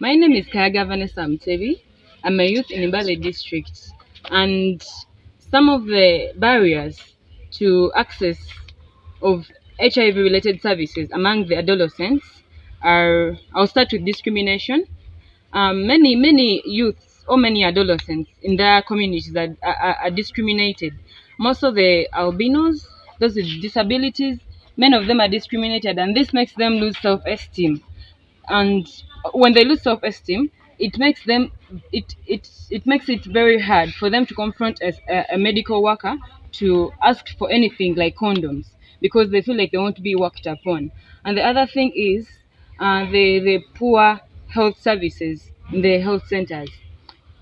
My name is Kayaga Vanessa Mtevi. I'm a youth in Mbale district, and some of the barriers to access of HIV related services among the adolescents are, I'll start with discrimination. Many youths or many adolescents in their communities are discriminated. Most of the albinos, those with disabilities, many of them are discriminated, and this makes them lose self-esteem. And when they lose self-esteem, it makes them it makes it very hard for them to confront a medical worker to ask for anything like condoms, because they feel like they won't be worked upon. And the other thing is the poor health services in the health centers.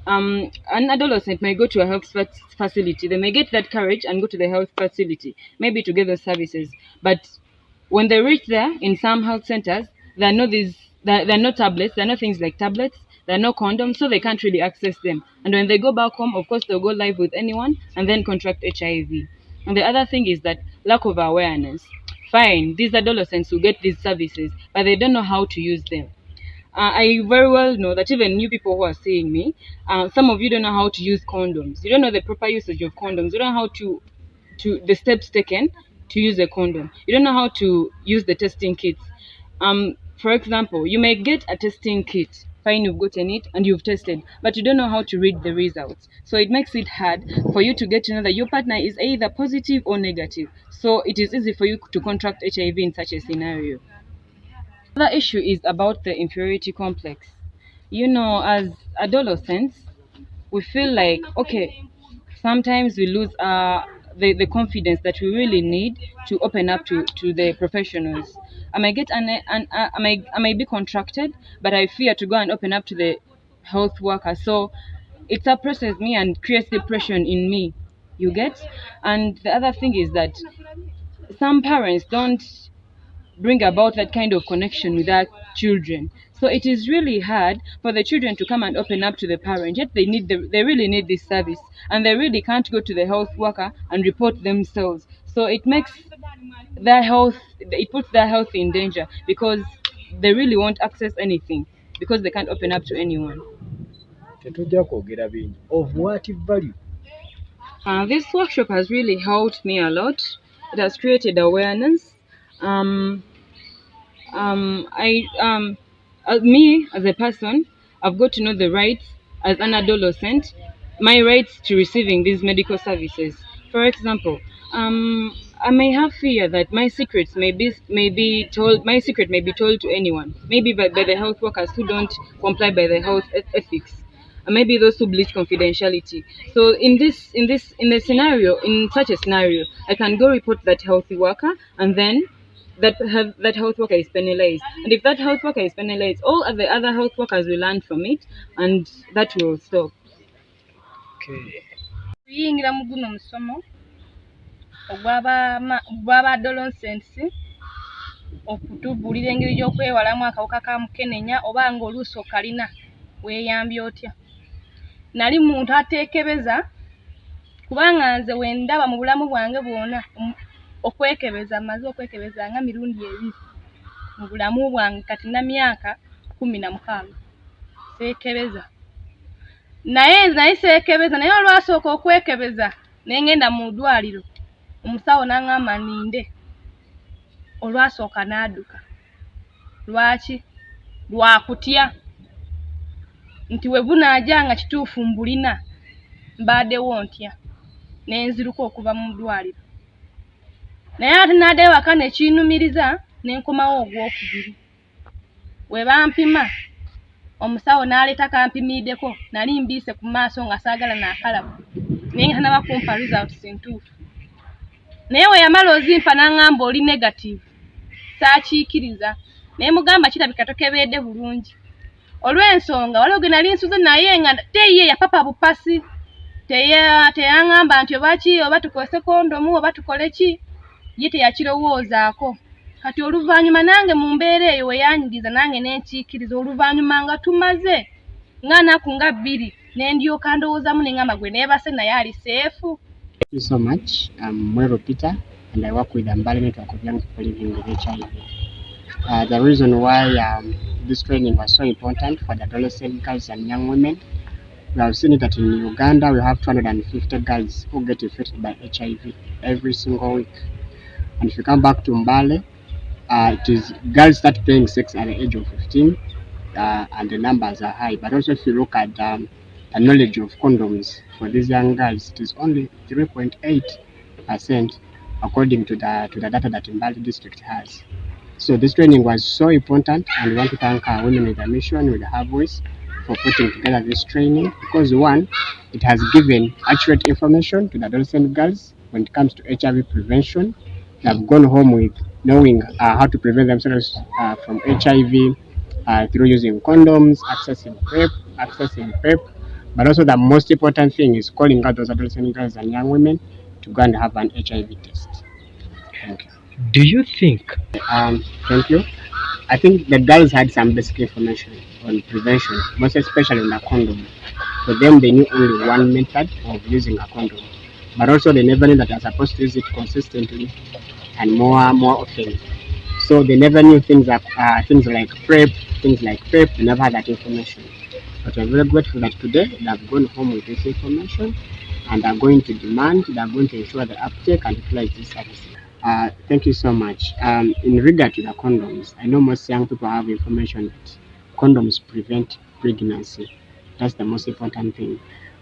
An adolescent may go to a health facility. They may get that courage and go to the health facility, maybe to get those services. But when they reach there, in some health centers, there are no tablets, there are no things like tablets, there are no condoms, so they can't really access them. And when they go back home, of course, they'll go live with anyone and then contract HIV. And the other thing is that lack of awareness. Fine, these adolescents will get these services, but they don't know how to use them. I very well know that even new people who are seeing me, some of you don't know how to use condoms. You don't know the proper usage of condoms. You don't know how to the steps taken to use a condom. You don't know how to use the testing kits. For example, you may get a testing kit. Fine, you've gotten it and you've tested, but you don't know how to read the results. So it makes it hard for you to get to know that your partner is either positive or negative. So it is easy for you to contract HIV in such a scenario. Another issue is about the inferiority complex. You know, as adolescents, we feel like, okay, sometimes we lose the confidence that we really need to open up to the professionals. I may get I may be contracted, but I fear to go and open up to the health worker. So it suppresses me and creates depression in me. You get? And the other thing is that some parents don't bring about that kind of connection with their children. So it is really hard for the children to come and open up to the parent. Yet they really need this service, and they really can't go to the health worker and report themselves. So it makes it puts their health in danger, because they really won't access anything because they can't open up to anyone. Of what value? This workshop has really helped me a lot. It has created awareness. Me as a person, I've got to know the rights as an adolescent, my rights to receiving these medical services. For example, I may have fear that my secret may be told to anyone, maybe by the health workers who don't comply by the health ethics. Maybe those who breach confidentiality. So in such a scenario, I can go report that healthy worker, and then that health worker is penalized. And if that health worker is penalized, all of the other health workers will learn from it, and that will stop. Okay. Tuyingira mu guno musomo ogw'aba adolescents okutubuulira engeri gy'okwewalamu akawuka ka mukenenya, oba ng'oluusi okalina weeyambye otya. Nali muntu ateekebeza, kubanga nze wendaba mu bulamu bwange bwonna okwekebeza, maze okwekebeza nga mirundi ebiri mu bulamu bwange, kati na myaka 16 seekebeza. Naye seekebeza, naye olwasooka okwekebeza ne ngenda mu ddwaliro, omusawo n'aŋŋamba nninde. Olwasooka n'adduka. Lwaki? Lwakutya nti we bunaajanga kituufu mbulina mbaddewo ntya, ne nziruka okuva mu ddwaliro. Naye ate n'addayo waka ne kinnumiriza, ne nkomawo ogwokubiri. We bampima, omusawo n'aleeta kampimiddeko, nali mbiise ku maaso nga saagala n'akalabu, naye nga tanaba kumpa results entuufu. Naye we yamala ozimpa n'aŋŋamba oli negative, saakiikiriza. Naye mugamba kirabika tokebeedde bulungi. Olw'ensonga waliwo gwe nali nsuze naye nga teyiye yapapa bupasi, teyaŋŋamba nti oba tukozese kondomu oba tukole ki, ye teyakirowoozaako. Kati oluvannyuma nange mu mbeera eyo we yanyigiza nange n'enkiikiriza. Oluvannyuma nga tumaze nga nnaku nga 2 ne ndyoka ndowoozamu ne ŋŋamba gwe neebase naye ali seefu. Thank you so much. I'm Mwero Peter, and I work with the Mbale Network of Young People Living with HIV. The reason why this training was so important for the adolescent girls and young women. We have seen it that in Uganda we have 250 girls who get infected by HIV every single week. And if you come back to Mbale, it is girls start playing sex at the age of 15, and the numbers are high. But also, if you look at the knowledge of condoms for these young girls, it is only 3.8%, according to the data that Mbale district has. So this training was so important, and we want to thank our Women with a Mission, with her voice, for putting together this training, because one, it has given accurate information to the adolescent girls when it comes to HIV prevention. They have gone home with knowing how to prevent themselves from HIV through using condoms, accessing PrEP, but also the most important thing is calling out those adolescent girls and young women to go and have an HIV test. Thank you. Do you think? Thank you. I think the girls had some basic information on prevention, most especially on the condom. For them, they knew only one method of using a condom, but also they never knew that they're supposed to use it consistently and more often. So they never knew things like PrEP, They never had that information. But we're very grateful that today they have gone home with this information, and are going to they are going to ensure the uptake and utilize these services. Thank you so much. In regard to the condoms, I know most young people have information that condoms prevent pregnancy. That's the most important thing.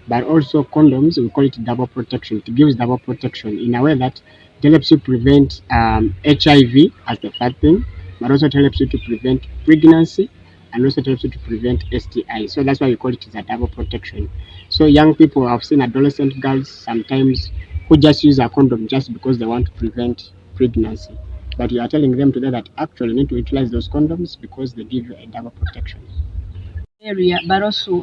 But also condoms, we call it double protection. It gives double protection in a way that it helps you prevent HIV as the first thing, but also it helps you to prevent pregnancy, and also it helps you to prevent STI. So that's why we call it as a double protection. So young people, I've seen adolescent girls sometimes who just use a condom just because they want to prevent pregnancy. But you are telling them today that actually you need to utilize those condoms because they give you a double protection. Area, but also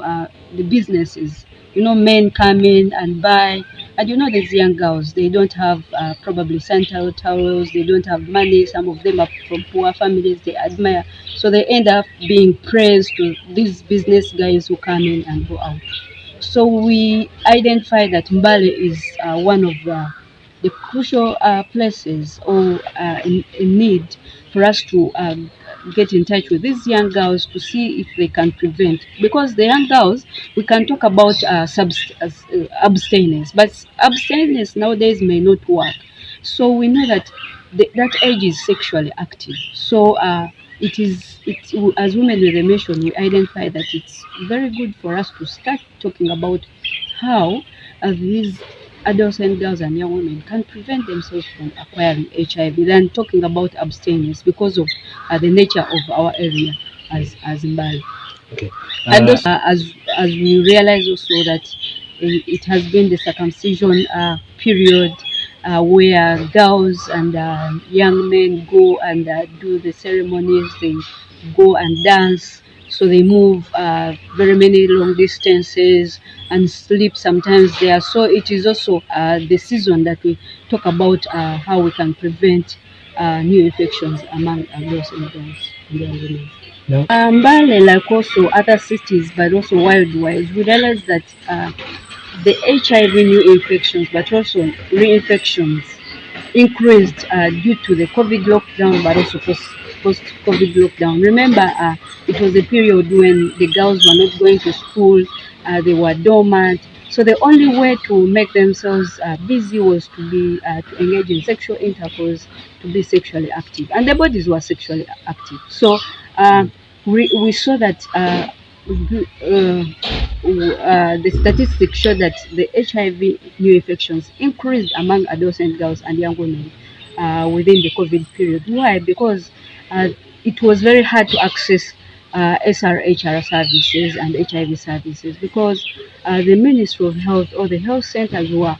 the businesses. Men come in and buy, and these young girls, they don't have probably sanitary towels, they don't have money. Some of them are from poor families, they admire, so they end up being praised to these business guys who come in and go out. So we identify that Mbale is one of the crucial places or in need for us to get in touch with these young girls to see if they can prevent. Because the young girls, we can talk about abstinence, but abstinence nowadays may not work. So we know that that age is sexually active. So as Women with a Mission, we identify that it's very good for us to start talking about how these adolescent girls and young women can prevent themselves from acquiring HIV than talking about abstinence because of the nature of our area as Mbale. Okay. And also, as we realize also that it has been the circumcision period where girls and young men go and do the ceremonies, they go and dance, so they move very many long distances and sleep sometimes there. So it is also the season that we talk about how we can prevent new infections among adolescent girls and young women. No. Mbale, like also other cities, but also worldwide, we realize that the HIV new infections, but also reinfections, increased due to the COVID lockdown, but also post-COVID lockdown. Remember, it was a period when the girls were not going to school, they were dormant. So the only way to make themselves busy was to engage in sexual intercourse, to be sexually active, and their bodies were sexually active. So we saw that the statistics show that the HIV new infections increased among adolescent girls and young women within the COVID period. Why? Because it was very hard to access SRHR services and HIV services, because the Ministry of Health or the health centers were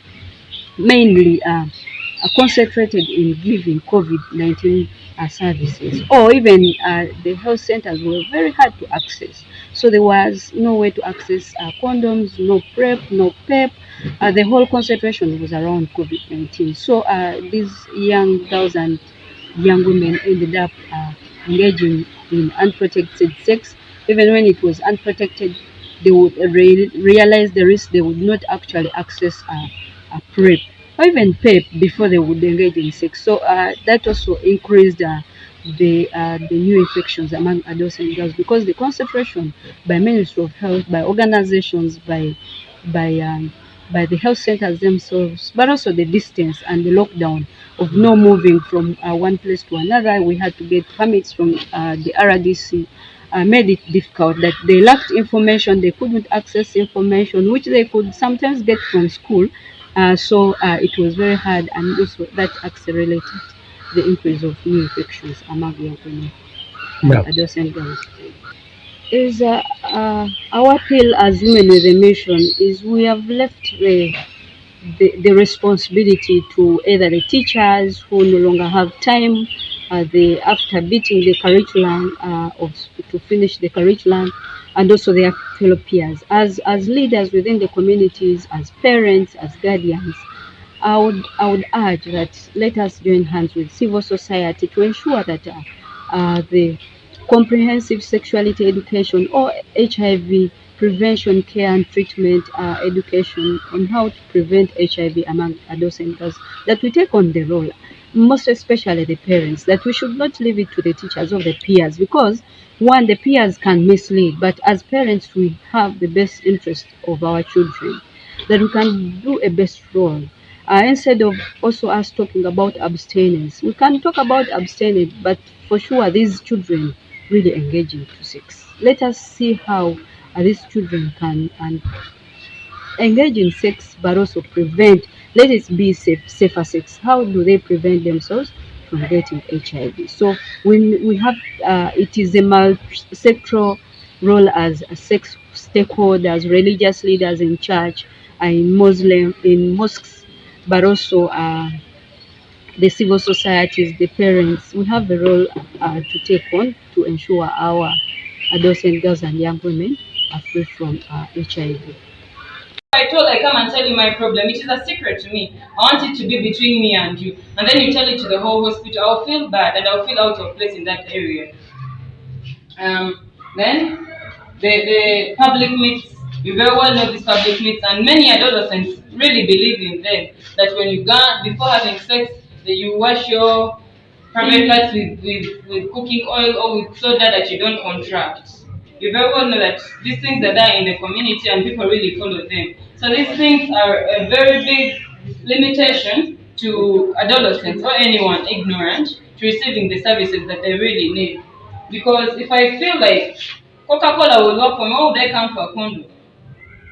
mainly concentrated in giving COVID-19 services, or even the health centers were very hard to access. So there was no way to access condoms, no PrEP, no PEP. The whole concentration was around COVID-19. So these young girls and young women ended up engaging in unprotected sex. Even when it was unprotected, they would realize the risk. They would not actually access a PrEP or even PEP before they would engage in sex. So that also increased the new infections among adults and girls, because the concentration by Ministry of Health, by organizations, by the health centers themselves, but also the distance and the lockdown of no moving from one place to another. We had to get permits from the RDC. Made it difficult that they lacked information, they couldn't access information which they could sometimes get from school. So it was very hard, and also that accelerated the increase of new infections among young women and Yeah. adults and girls. Is our appeal as women with a mission is we have left the responsibility to either the teachers who no longer have time after beating the curriculum to finish the curriculum, and also their fellow peers as leaders within the communities, as parents, as guardians. I would urge that let us join hands with civil society to ensure that the comprehensive sexuality education or HIV prevention, care and treatment education on how to prevent HIV among adults and girls, that we take on the role, most especially the parents, that we should not leave it to the teachers or the peers, because one, the peers can mislead, but as parents we have the best interest of our children, that we can do a best role. Instead of also us talking about abstinence, we can talk about abstinence, but for sure these children really engage into sex. Let us see how these children can and engage in sex, but also prevent. Let it be safer sex. How do they prevent themselves from getting HIV? So when we have, it is a multi-sectoral role as a sex stakeholders, religious leaders in church, in mosques, but also the civil societies, the parents. We have a role to take on to ensure our adults and girls and young women are free from HIV. I told I come and tell you my problem, it is a secret to me. I want it to be between me and you. And then you tell it to the whole hospital, I'll feel bad and I'll feel out of place in that area. Then the public meets, you very well know these public meets, and many adolescents really believe in them. That when you go before having sex, that you wash your private parts with cooking oil or with soda that you don't contract. You very well know that these things are there in the community and people really follow them. So these things are a very big limitation to adolescents or anyone ignorant to receiving the services that they really need. Because if I feel like Coca-Cola will work for me, why would I come for a condom?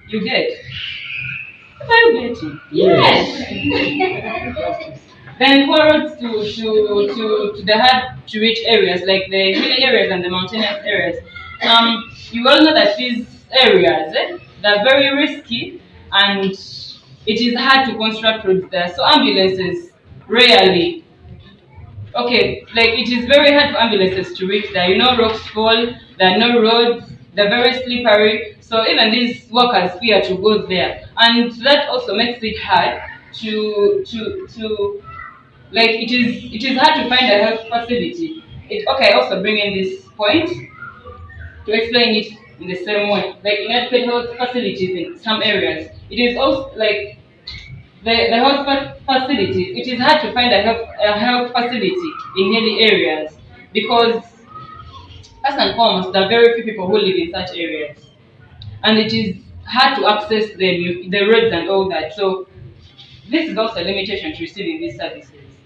You get? Are you getting? Yes. Then forward to the hard to reach areas like the hilly areas and the mountainous areas. You all know that these areas they're very risky and it is hard to construct roads there. So ambulances rarely. Okay, like it is very hard for ambulances to reach there. You know, rocks fall, there are no roads, they're very slippery. So even these workers fear to go there, and that also makes it hard to like it is hard to find a health facility. Okay, I also bring in this point to explain it in the same way. Like inadequate health facilities in some areas, it is also like the health facilities, it is hard to find a health facility in many areas because, first and foremost, there are very few people who live in such areas, and it is hard to access them, the roads and all that. So this is also a limitation to receiving these services.